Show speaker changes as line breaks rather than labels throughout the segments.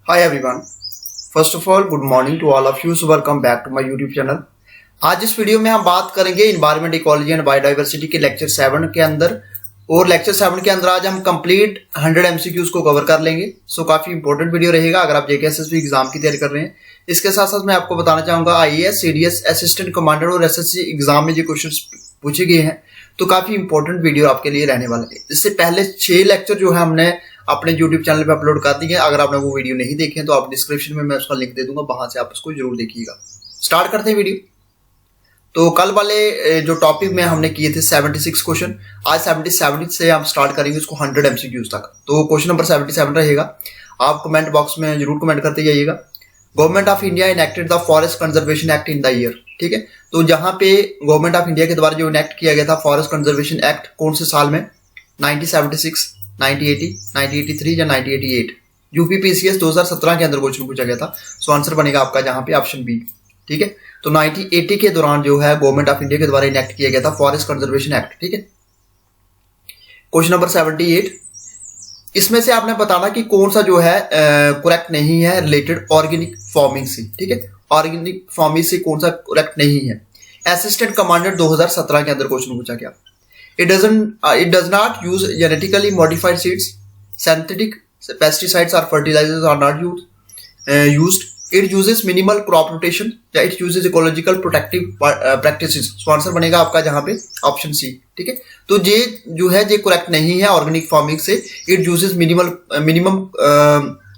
Hi everyone. First of all, good morning to all of you. So welcome back to my YouTube channel. आज इस video में हम बात करेंगे environment, ecology and biodiversity के lecture 7 के अंदर। और लेक्चर 7 के अंदर आज हम कंप्लीट 100 MCQs को कवर कर लेंगे। सो काफी इंपॉर्टेंट वीडियो रहेगा अगर आप JKSSB एग्जाम की तैयारी कर रहे हैं। इसके साथ साथ मैं आपको बताना चाहूंगा IAS, CDS, असिस्टेंट कमांडर और SSC एग्जाम में जो क्वेश्चन पूछे गए हैं, तो काफी इंपॉर्टेंट वीडियो आपके लिए रहने वाला है। इससे पहले 6 लेक्चर जो है हमने अपने YouTube चैनल पे अपलोड कर दिए हैं। अगर आपने वो वीडियो नहीं देखे हैं तो आप डिस्क्रिप्शन में मैं उसका लिंक दे दूंगा, वहां से आप उसको जरूर देखिएगा। स्टार्ट करते हैं वीडियो। तो कल वाले जो टॉपिक में हमने किए थे 76 क्वेश्चन, आज 77 से हम स्टार्ट करेंगे उसको 100 MCQs तक। तो क्वेश्चन नंबर 77 रहेगा। आप कमेंट बॉक्स में जरूर कमेंट करते जाइएगा। Government of India enacted the forest conservation act in the year. ठीक है, तो जहां पे गवर्नमेंट ऑफ इंडिया के द्वारा जो इनेक्ट किया गया था फॉरेस्ट कंजर्वेशन एक्ट, कौन से साल में? 1976, 1980, 1983 या 1988। यूपीपीसीएस 2017 के अंदर क्वेश्चन पूछा गया था। सो आंसर बनेगा आपका जहां पे ऑप्शन बी। ठीक है, तो 1980 के दौरान जो है गवर्नमेंट ऑफ इंडिया के द्वारा इनेक्ट किया गया था फॉरेस्ट कंजर्वेशन एक्ट। ठीक है, क्वेश्चन नंबर 78, इसमें से आपने बताना कि कौन सा जो है करेक्ट नहीं है रिलेटेड ऑर्गेनिक फार्मिंग से। ठीक है, ऑर्गेनिक फार्मिंग से कौन सा करेक्ट नहीं है? असिस्टेंट कमांडर 2017 के अंदर क्वेश्चन पूछा गया। It does not use genetically modified seeds. Synthetic pesticides or fertilizers are not used. It uses minimal crop rotation. It uses ecological protective practices. So answer बनेगा आपका जहां पे ऑप्शन सी। ठीक है, तो ये जो है ये करेक्ट नहीं है ऑर्गेनिक फार्मिंग से। It uses minimum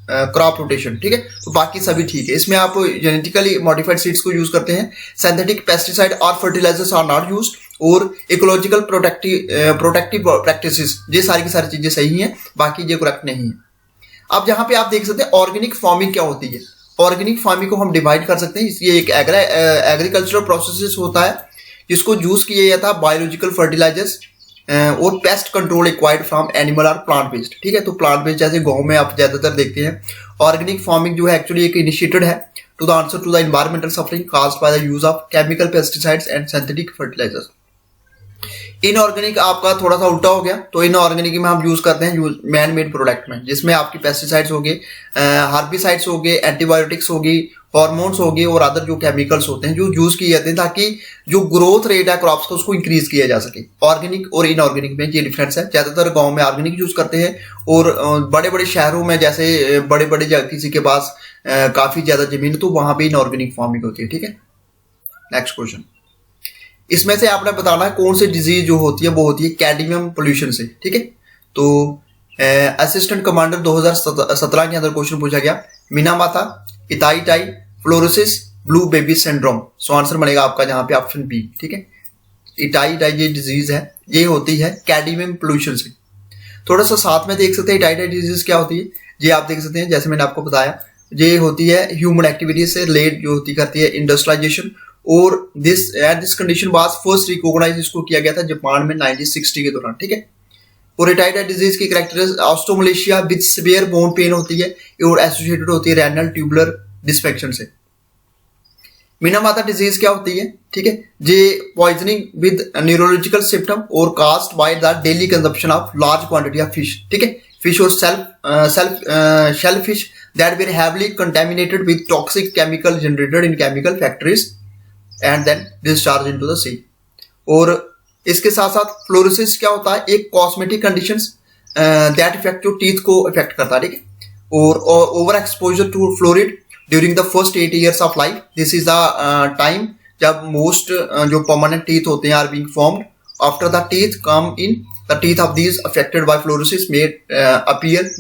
crop rotation. ठीक है, तो बाकी सभी ठीक है। इसमें आप जेनेटिकली मॉडिफाइड सीड्स को यूज करते हैं। सिंथेटिक पेस्टिसाइड और फर्टिलाइजर्स आर नॉट यूज्ड और इकोलॉजिकल प्रोटेक्टिव प्रैक्टिसेस, ये सारी की सारी चीजें सही हैं, बाकी ये करेक्ट नहीं है। अब जहां पे आप देख सकते हैं ऑर्गेनिक फार्मिंग क्या होती है। ऑर्गेनिक फार्मिंग को हम डिवाइड कर सकते हैं। ये एक एग्रीकल्चरल प्रोसेस होता है जिसको यूज किया जाता है बायोलॉजिकल फर्टिलाइजर्स और pest control acquired from animal और प्लांट बेस्ड। ठीक है, तो प्लांट बेस्ड जैसे गांव में आप ज्यादातर देखते हैं। ऑर्गेनिक फार्मिंग जो है एक्चुअली एक इनिशिएटेड है to the answer to the environmental suffering caused by the use of chemical pesticides and synthetic fertilisers. Inorganic आपका थोड़ा सा उल्टा हो गया। तो इनऑर्गेनिक में हम यूज करते हैं मैन मेड प्रोडक्ट में, जिसमें आपकी पेस्टिसाइड्स हो गए, हार्बिसाइड्स हो गए, एंटीबायोटिक्स हो गई, हॉर्मोन्स हो गए और अदर जो केमिकल्स होते हैं जो यूज किए जाते हैं ताकि जो ग्रोथ रेट है क्रॉप्स का उसको इंक्रीज किया जा सके। ऑर्गेनिक और इनऑर्गेनिक में ये डिफरेंस है। ज्यादातर गांव में ऑर्गेनिक यूज करते हैं और बड़े बड़े शहरों में जैसे बड़े बड़े किसी के पास काफी ज्यादा जमीन, तो वहां पे इनऑर्गेनिक फार्मिंग होती है। ठीक है, नेक्स्ट क्वेश्चन। इसमें से आपने बताना है कौन सी डिजीज जो होती है वो होती है कैडमियम पोल्यूशन से। ठीक है, तो असिस्टेंट कमांडर 2017 के अंदर क्वेश्चन पूछा गया। Minamata, itai itai, fluorosis, blue baby syndrome. So answer बनेगा आपका जहां पे ऑप्शन बी। ठीक है, इटाईटाई ये डिजीज है, ये होती है कैडमियम पोल्यूशन से। थोड़ा सा साथ में देख सकते हैं इटाईटाई डिजीज क्या होती है। ये आप देख सकते हैं जैसे मैंने आपको बताया, ये होती है ह्यूमन एक्टिविटीज से रिलेट जो होती करती है इंडस्ट्रियलाइजेशन। और this condition was first recognise इसको किया गया था जापान में 1960 के दौरान। ठीक है, और इटाईटाई डिजीज की characteristic osteomalacia with severe bone pen होती है और एसोसिएटेड होती है रेनल ट्यूबुलर डिस्फेक्शन से। मिनामाता डिजीज क्या होती है? ठीक है, ये पॉइजनिंग विद न्यूरोलॉजिकल सिम्टम और caused by the daily consumption of large quantity of fish. ठीक है, फिश और shellfish that were heavily contaminated with toxic chemical generated in chemical factories and then discharge into the sea. और इसके साथ साथ fluorosis क्या होता है? एक कॉस्मेटिक कंडीशंस दैट इफेक्ट जो टीथ को इफेक्ट करता है। ठीक है, और over exposure to fluoride during the first 8 years of life. This is the time जब मोस्ट जो परमानेंट टीथ होते हैं are being formed. After the teeth come in the teeth of these affected by fluorosis made appear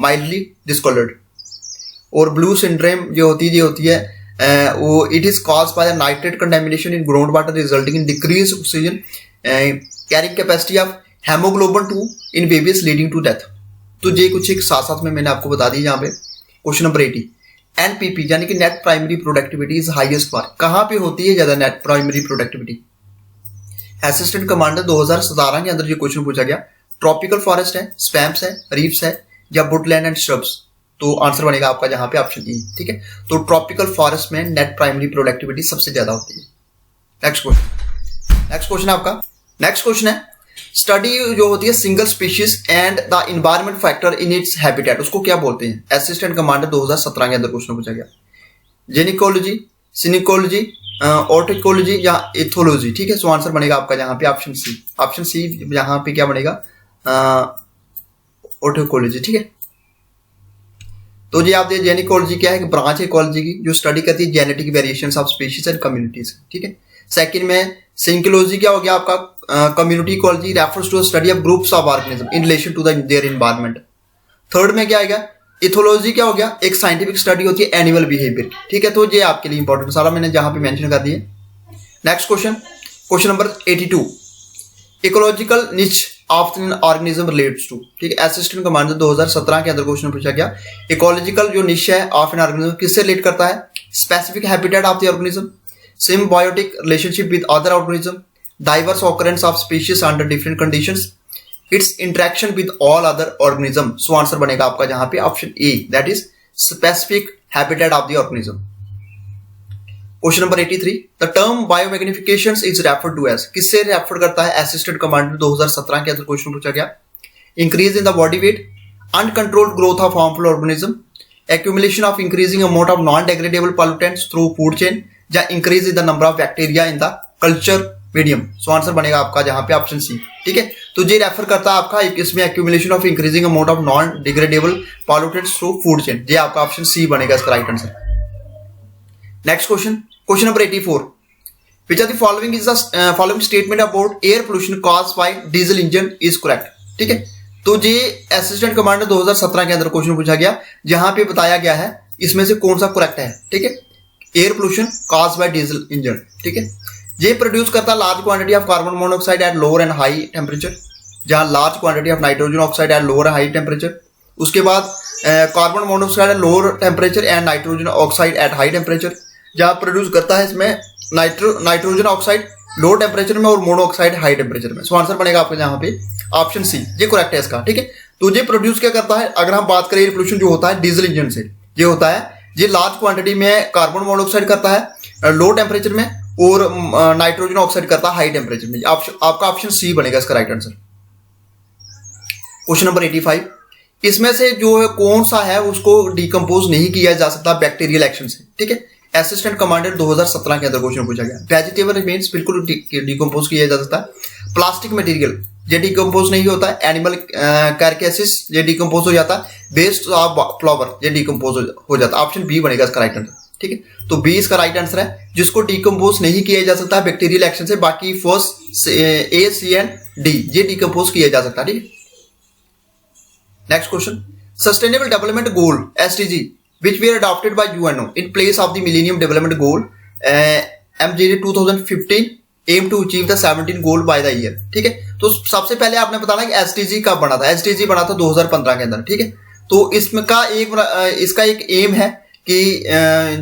mildly discoloured. और blue syndrome जो होती है वो it is caused by the nitrate contamination in ground water resulting in decrease oxygen carrying capacity of haemoglobin 2 in babies leading to death. तो ये कुछ एक साथ साथ में मैंने आपको बता दी। यहाँ पे क्वेश्चन नंबर 80, एनपीपी यानी कि net primary productivity is highest for, कहां पे होती है ज्यादा net primary productivity? Assistant commander 2017 के अंदर ये क्वेश्चन पूछा गया। ट्रॉपिकल फॉरेस्ट है, स्वैम्प्स है, रीफ्स है या वुडलैंड एंड श्रब्स। तो आंसर बनेगा आपका जहां पे ऑप्शन ई। ठीक है, तो ट्रॉपिकल फॉरेस्ट में नेट प्राइमरी प्रोडक्टिविटी सबसे ज्यादा होती है। नेक्स्ट क्वेश्चन आपका नेक्स्ट क्वेश्चन है स्टडी जो होती है single species and the environment factor in its habitat, उसको क्या बोलते हैं? असिस्टेंट कमांडर 2017 के अंदर क्वेश्चन पूछा गया। जेनिकोलॉजी, सिनिकोलॉजी, ऑर्टिकोलॉजी या एथोलॉजी, ठीक है। सो आंसर बनेगा आपका यहाँ पे ऑप्शन सी। ऑप्शन सी यहाँ पे क्या बनेगा? ऑर्टिकोलॉजी, ठीक है। तो जी आप देखिए जेनिकोलॉजी क्या है? ब्रांच है इकोलॉजी की जो स्टडी करती है genetic variations of species and communities, ठीक है। सेकंड में सिंकोलॉजी क्या हो गया आपका? Community ecology refers to study of groups of organism in relation to their environment. Third में क्या आएगा? इथोलॉजी क्या हो गया? एक साइंटिफिक स्टडी होती है एनिमल बिहेवियर, ठीक है। तो ये आपके लिए इंपॉर्टेंट सारा मैंने जहां पे मेंशन कर दिए। Next question number 82, ecological niche of an organism relates to, ठीक है। असिस्टेंट कमांडर 2017 के अंदर क्वेश्चन पूछा गया, इकोलॉजिकल जो निच है ऑफ एन ऑर्गेनिज्म किससे रिलेट करता है? Specific habitat of the organism, symbiotic relationship with other organism, diverse occurrence of species under different conditions, its interaction with all other organism। So answer बनेगा आपका जहां पे option A, that is specific habitat of the organism. Question number 83, the term biomagnification is referred to as, किससे refer करता है? Assistant commander 2017 के अंदर question पूछा गया। Increase in the body weight, uncontrolled growth of harmful organism, accumulation of increasing amount of non degradable pollutants through food chain, या increase in the number of bacteria in the culture medium. So answer बनेगा आपका जहां पे option C, ठीक है। तो ये refer करता है आपका इसमें accumulation of increasing amount of non degradable pollutants through food chain, ये आपका ऑप्शन सी बनेगा इसका right answer. Next question number 84, which are the following is the following statement about air pollution caused by diesel engine is correct, ठीक है। तो ये assistant commander 2017 के अंदर क्वेश्चन पूछा गया जहां पे बताया गया है इसमें से कौन सा करेक्ट है, ठीक है। Air pollution caused by diesel engine, ठीक है। ये प्रोड्यूस करता है large quantity of carbon monoxide at lower and high temperature, जहां large quantity of nitrogen oxide at lower high temperature. उसके बाद carbon monoxide at lower temperature and nitrogen oxide at high temperature, जहां produce करता है इसमें nitrogen oxide low temperature में और monoxide high temperature में। सो आंसर बनेगा आपका यहाँ पे ऑप्शन सी, ये करेक्ट है इसका, ठीक है। तो ये प्रोड्यूस क्या करता है? अगर हम बात करें एयर पोल्यूशन जो होता है डीजल इंजन से, ये होता है ये लार्ज क्वांटिटी में कार्बन मोनोऑक्साइड करता है लो टेम्परेचर में और नाइट्रोजन ऑक्साइड करता है हाई टेम्परेचर में। आपका ऑप्शन सी बनेगा इसका राइट आंसर। क्वेश्चन नंबर 85, इसमें से जो है कौन सा है उसको डिकम्पोज नहीं किया जा सकता बैक्टीरियल एक्शन से, ठीक है। असिस्टेंट कमांडर 2017 के अंदर क्वेश्चन पूछा गया। वेजिटेबल रिमेन्स बिल्कुल डिकम्पोज किया जा सकता है। प्लास्टिक मटेरियल ये डिकम्पोज नहीं होता है। एनिमल कैरकेसिस ये डिकम्पोज हो जाता है। वेस्ट ऑफ फ्लावर ये डिकम्पोज हो जाता है। ऑप्शन बी बनेगा इसका राइट आंसर, ठीक है। तो बी इसका राइट आंसर है जिसको डिकम्पोज नहीं किया जा सकता है बैक्टीरियल एक्शन से। बाकी first A, C and D ये डिकम्पोज किया जा सकता है, ठीक है। Next question, sustainable development goal SDG which were adopted by UNO in place of the Millennium Development Goal MDG 2015 aim to achieve the 17 goal by the year, ठीक है। तो सबसे पहले आपने बताना कि एसडीजी कब बना था। एसडीजी बना था 2015 के अंदर, ठीक है। तो इसका एक एम है कि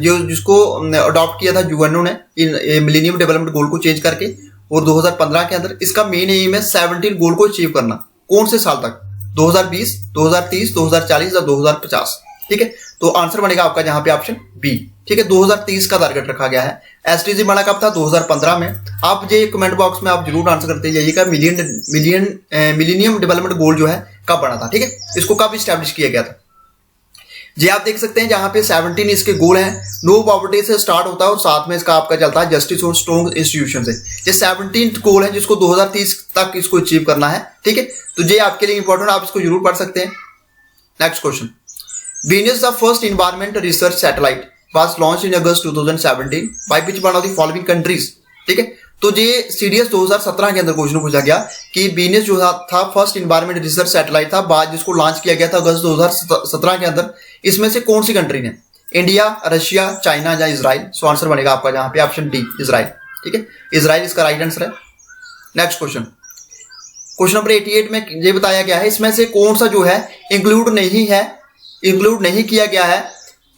जो जिसको अडॉप्ट किया था यूएनओ ने मिलेनियम डेवलपमेंट गोल को चेंज करके, और 2015 के अंदर इसका मेन एम है 17 गोल को अचीव करना। कौन से साल तक? 2020, 2030, 2040 या 2050, ठीक है। तो आंसर बनेगा आपका जहां पे ऑप्शन बी, ठीक है। 2030 का टारगेट रखा गया है। एसडीजी बना कब था? 2015 में। आप ये कमेंट बॉक्स में आप जरूर आंसर करते जाइएगा मिलेनियम डेवलपमेंट गोल जो है कब बना था, ठीक है। इसको कब स्टैब्लिश किया गया था। जी आप देख सकते हैं जहां पे 17 इसके गोल हैं। नो पॉवर्टी से स्टार्ट होता है और साथ में इसका आपका चलता है जस्टिस और स्ट्रॉन्ग इंस्टीट्यूशन से। ये 17 गोल है जिसको 2030 तक इसको अचीव करना है, ठीक है। तो ये आपके लिए इंपॉर्टेंट, आप इसको जरूर पढ़ सकते हैं। Next question, Venus, the first environment research satellite, was launched in August 2017 by which one of the following countries, ठीक है। तो ये सीडीएस 2017 के अंदर क्वेश्चन पूछा गया कि वीनस जो था फर्स्ट इन्वायरमेंट रिसर्च सैटेलाइट था, बाद जिसको लॉन्च किया गया था अगस्त 2017 के अंदर। इसमें से कौन सी कंट्री ने? इंडिया, रशिया, चाइना या इजराइल। सो आंसर बनेगा आपका जहां पे ऑप्शन डी, इजराइल, ठीक है। इजराइल इसका राइट आंसर है। नेक्स्ट क्वेश्चन नंबर 88 में ये बताया गया है इसमें से कौन सा जो है इंक्लूड नहीं किया गया है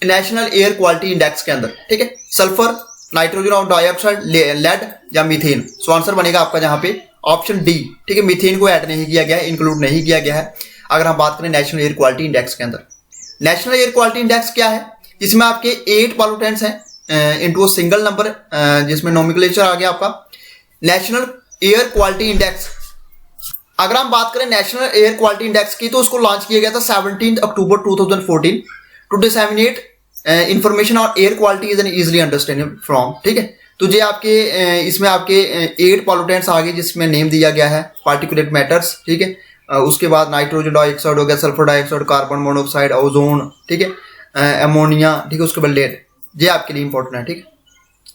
नेशनल एयर क्वालिटी इंडेक्स के अंदर, ठीक है। Sulphur, nitrogen of dioxide, lead या मीथेन। सो आंसर बनेगा आपका जहां पे ऑप्शन डी, ठीक है। मीथेन को ऐड नहीं किया गया है, इंक्लूड नहीं किया गया है अगर हम बात करें नेशनल एयर क्वालिटी इंडेक्स के अंदर। नेशनल एयर क्वालिटी इंडेक्स क्या है? इसमें आपके 8 पॉल्यूटेंट्स हैं इनटू सिंगल नंबर, जिसमें नोमेनक्लेचर आ गया आपका। नेशनल एयर क्वालिटी इंडेक्स अगर हम बात करें नेशनल एयर क्वालिटी इंडेक्स की, तो उसको लॉन्च किया गया था 17 October 2014 to disseminate information on air quality is an easily understandable from, ठीक है। तो ये आपके इसमें आपके 8 पॉल्यूटेंट्स आ गए जिसमें नेम दिया गया है, पार्टिकुलेट मैटर्स, ठीक है। उसके बाद नाइट्रोजन डाइऑक्साइड हो गया, sulphur dioxide, carbon monoxide, ozone, ठीक है, अमोनिया, ठीक है, उसके बाद लेड, ये आपके लिए इंपॉर्टेंट है, ठीक है।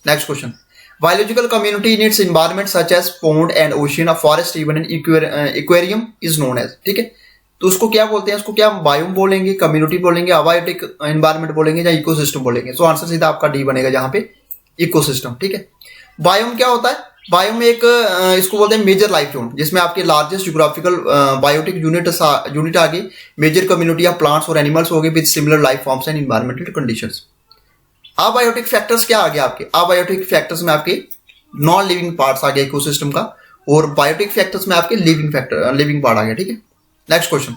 Next question, biological community in its environment such as pond and ocean, a forest, even an aquarium is known as, ठीक है। तो उसको क्या बोलते हैं, उसको क्या हम बायोम बोलेंगे, कम्युनिटी बोलेंगे, अबायोटिक एनवायरनमेंट बोलेंगे, या इकोसिस्टम बोलेंगे। सो आंसर सीधा आपका डी बनेगा जहां पे इकोसिस्टम, ठीक है। बायोम क्या होता है, बायोम एक इसको बोलते हैं मेजर लाइफ जोन, जिसमें आपके लार्जेस्ट ज्योग्राफिकल बायोटिक यूनिट आ गई, मेजर कम्युनिटी ऑफ प्लांट्स और एनिमल्स हो गए with similar life forms and environmental conditions. Abiotic factors क्या आ गया आपके, अबायोटिक फैक्टर्स में आपके नॉन लिविंग पार्ट्स आ गया इकोसिस्टम का, और बायोटिक फैक्टर्स में आपके लिविंग पार्ट आ गया, ठीक है। नेक्स्ट क्वेश्चन,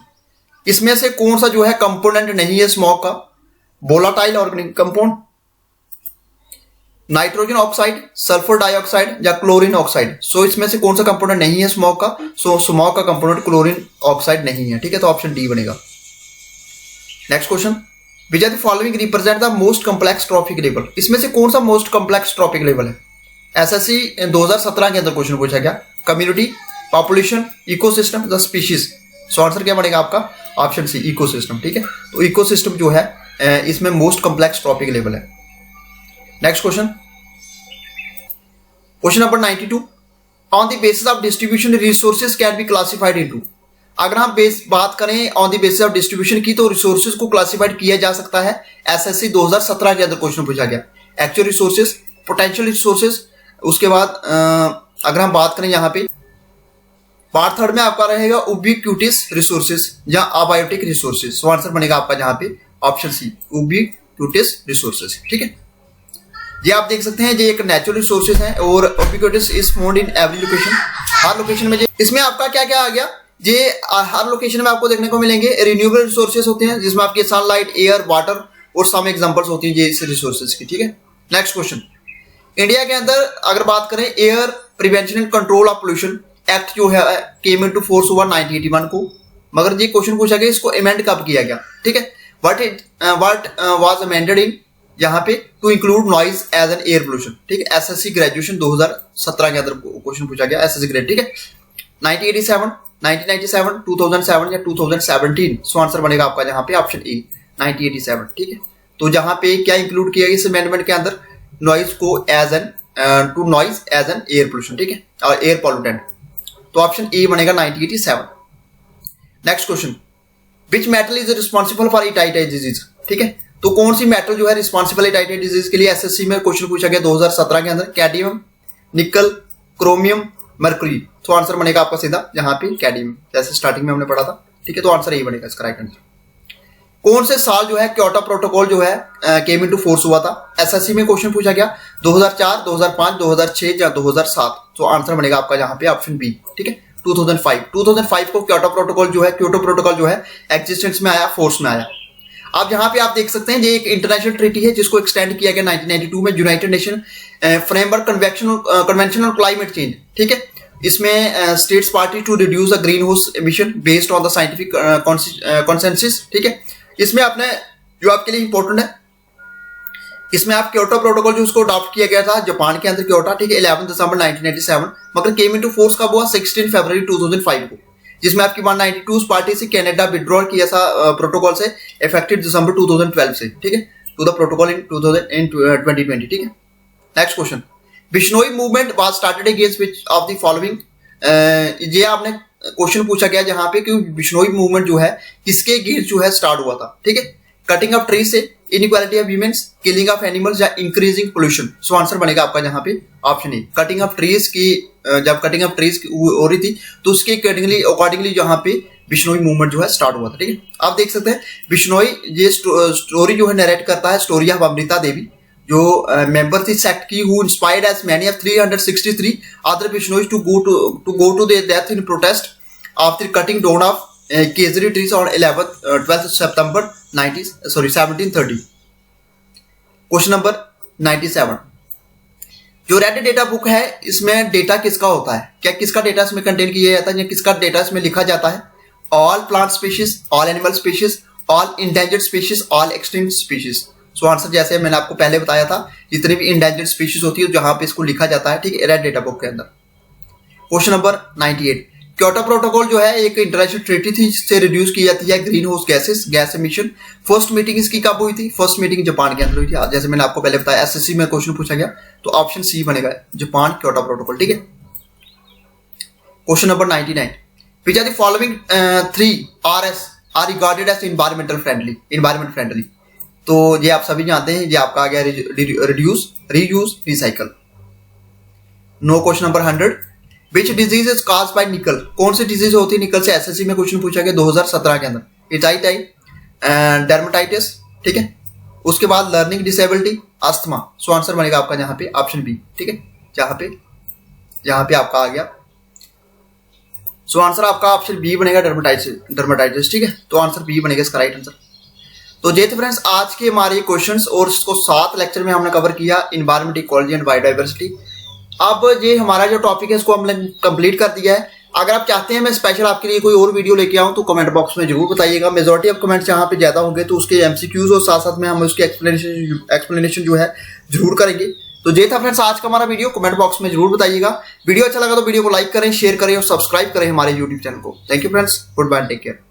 इसमें से कौन सा जो है कंपोनेंट नहीं है स्मोक का, volatile organic compound, nitrogen oxide, sulphur dioxide, या क्लोरीन ऑक्साइड। सो इसमें से कौन सा कंपोनेंट नहीं है स्मोक का, सो स्मोक का कंपोनेंट क्लोरीन ऑक्साइड नहीं है, ठीक है। तो ऑप्शन डी बनेगा। Next question, which are the following represent the most complex trophic level, इसमें से कौन सा मोस्ट कॉम्प्लेक्स ट्रॉपिक लेवल है। एसएससी 2017 के अंदर क्वेश्चन पूछा गया, community, population, ecosystem, the species. So answer क्या बनेगा आपका, ऑप्शन सी इकोसिस्टम, ठीक है। तो इकोसिस्टम जो है इसमें मोस्ट कॉम्प्लेक्स ट्रॉपिक लेवल है। Next question, question number 92, on the basis of distribution resources can be classified into. अगर हम बात करें on the basis of distribution की, तो रिसोर्सेज को क्लासिफाइड किया जा सकता है, एसएससी 2017 के अंदर क्वेश्चन पूछा गया, एक्चुअल रिसोर्सेज, पोटेंशियल रिसोर्सेज। उसके बाद अगर हम बात करें यहाँ पे पार्ट थर्ड में आपका रहेगा उबिक्यूटिस रिसोर्सेज या अबायोटिक रिसोर्सेज। सो आंसर बनेगा आपका यहाँ पे ऑप्शन सी उबिक्यूटिस रिसोर्सेज, ठीक है। ये आप देख सकते हैं, ये एक नेचुरल रिसोर्सेज है और ubiquitous is found in every location, हर लोकेशन में। इसमें आपका क्या क्या आ गया, ये हर लोकेशन में आपको देखने को मिलेंगे। रिन्यूएबल रिसोर्सेज होते हैं जिसमें आपके सनलाइट, एयर, वाटर और सम एग्जांपल्स होती हैं ये इस रिसोर्सेज की, ठीक है। नेक्स्ट क्वेश्चन, इंडिया के अंदर अगर बात करें air prevention and control of pollution act जो है केम इनटू फोर्स हुआ 1981 को, मगर ये क्वेश्चन पूछा गया इसको अमेंड कब किया गया, ठीक है। व्हाट वाज अमेंडेड इन, यहाँ पे to include noise as an air pollution, ठीक है। एसएससी ग्रेजुएशन 2017 के अंदर क्वेश्चन पूछा गया, एसएससी ग्रेड, ठीक है। 1987, 1997, 2007 या 2017। सो आंसर बनेगा आपका यहाँ पे ऑप्शन ए 1987, ठीक है। तो जहां पे क्या इंक्लूड किया गया इस अमेंडमेंट के अंदर, नॉइज को as an to noise as an air pollution, ठीक है, और एयर पॉल्यूटेंट। तो ऑप्शन ए बनेगा 1987। Next question, which metal is responsible for hepatitis disease, ठीक है। तो कौन सी मेटल जो है रिस्पॉन्सिबल हेपेटाइटिस डिजीज के लिए एसएससी में क्वेश्चन पूछा गया 2017 के अंदर, कैडमियम, निकल, क्रोमियम, मर्क्यूरी। तो आंसर बनेगा आपका सीधा यहाँ पे कैडमियम, जैसे स्टार्टिंग में हमने पढ़ा था, ठीक है। तो आंसर ए बनेगा इसका राइट आंसर। कौन से साल जो है क्योटो प्रोटोकॉल जो है केम इनटू फोर्स हुआ था, एसएससी में क्वेश्चन पूछा गया 2004, 2005, 2006 या 2007। तो आंसर बनेगा आपका यहाँ पे ऑप्शन बी, ठीक है, 2005 को क्योटो प्रोटोकॉल जो है एग्जिस्टेंस में आया, फोर्स में आया। अब यहाँ पे आप देख सकते हैं ये एक इंटरनेशनल ट्रीटी है जिसको एक्सटेंड किया गया 1992 में, United Nation framework convention on climate change, ठीक है। इसमें states party to reduce the green house emission based on the scientific consensus, ठीक है। इसमें आपने जो आपके लिए इंपॉर्टेंट है, इसमें आप क्योटो प्रोटोकॉल जो उसको अडॉप्ट किया गया था जापान के अंदर क्योटो, ठीक है, 11 दिसंबर 1997, मगर केम इनटू फोर्स कब हुआ 16 फरवरी 2005 को, जिसमें आपकी 192 पार्टी से कनाडा विड्रॉल किया था प्रोटोकॉल से इफेक्टिव दिसंबर 2012 से, ठीक है, टू द प्रोटोकॉल इन 2020, ठीक है। Next question, Bishnoi movement was started against which of the following. ये आपने क्वेश्चन पूछा गया जहां पे कि बिश्नोई मूवमेंट जो है किसके अगेंस्ट जो है स्टार्ट हुआ था, ठीक है। कटिंग ऑफ ट्रीज से, inequality of women's, killing of animals या इंक्रीजिंग पोल्यूशन। सो आंसर बनेगा आपका यहाँ पे option A, cutting of trees की। जब कटिंग ऑफ ट्रीज हो रही थी तो उसके अकॉर्डिंगली जहाँ पे बिश्नोई मूवमेंट जो है स्टार्ट हुआ था, ठीक है। आप देख सकते हैं बिश्नोई ये स्टोरी जो है नरेट करता है, स्टोरी ऑफ अमृता देवी जो मेंबर थी सेक्ट की, who inspired as many of 363 other Bishnois to go to their death in protest after cutting down of khejri trees on 12 सितंबर 1730। क्वेश्चन नंबर 97, जो रेड डेटा बुक है इसमें डेटा किसका होता है, क्या किसका डेटा इसमें कंटेन किया जाता है या किसका डेटा इसमें लिखा जाता है? All plant species, all animal species, all endangered species, all extinct species. So answer जैसे मैंने आपको पहले बताया था, जितनी भी इंडेंजर्ड स्पीशीज होती है जहां पे इसको लिखा जाता है, ठीक है, रेड डेटा बुक के अंदर। क्वेश्चन नंबर 98, क्योटो प्रोटोकॉल जो है एक इंटरनेशनल ट्रीटी थी जिससे रिड्यूस की जाती है green house gases, gas emission. First meeting इसकी कब हुई थी? फर्स्ट मीटिंग जापान के अंदर हुई थी, जैसे मैंने आपको पहले बताया। एसएससी में क्वेश्चन पूछा गया तो ऑप्शन सी बनेगा, जापान क्योटो प्रोटोकॉल, ठीक है। Question number 99, which are the following 3 RS are regarded as environmental friendly. तो ये आप सभी जानते हैं, ये आपका आ गया reduce, reuse, recycle. No. Question number 100, which disease is caused by nickel. कौन सी डिजीज होती है निकल से? एसएससी में क्वेश्चन पूछा गया 2017 के अंदर। इटाइटाई, डर्मेटाइटिस, ठीक है। उसके बाद लर्निंग डिसेबिलिटी, अस्थमा। सो आंसर बनेगा आपका यहाँ पे ऑप्शन बी, ठीक है। जहां पे आपका आ गया, सो आंसर आपका ऑप्शन बी बनेगा, डर्मेटाइटिस, ठीक है। तो आंसर बी बनेगा इसका राइट आंसर। तो ये थे फ्रेंड्स आज के हमारे क्वेश्चंस, और इसको 7 लेक्चर में हमने कवर किया, एनवायरमेंट, इकोलॉजी एंड बायोडाइवर्सिटी। अब ये हमारा जो टॉपिक है इसको हमने कंप्लीट कर दिया है। अगर आप चाहते हैं मैं स्पेशल आपके लिए कोई और वीडियो लेके आऊं तो कमेंट बॉक्स में जरूर बताइएगा। मेजॉरिटी ऑफ कमेंट्स यहाँ पे ज्यादा होंगे तो उसके एमसीक्यूज और साथ साथ में हम उसकी एक्सप्लेनेशन जो है जरूर करेंगे। तो ये था फ्रेंड्स आज का हमारा वीडियो, कमेंट बॉक्स में जरूर बताइएगा। वीडियो अच्छा लगा तो वीडियो को लाइक करें, शेयर करें और सब्सक्राइब करें हमारे यूट्यूब चैनल को। Thank you friends, goodbye, take care.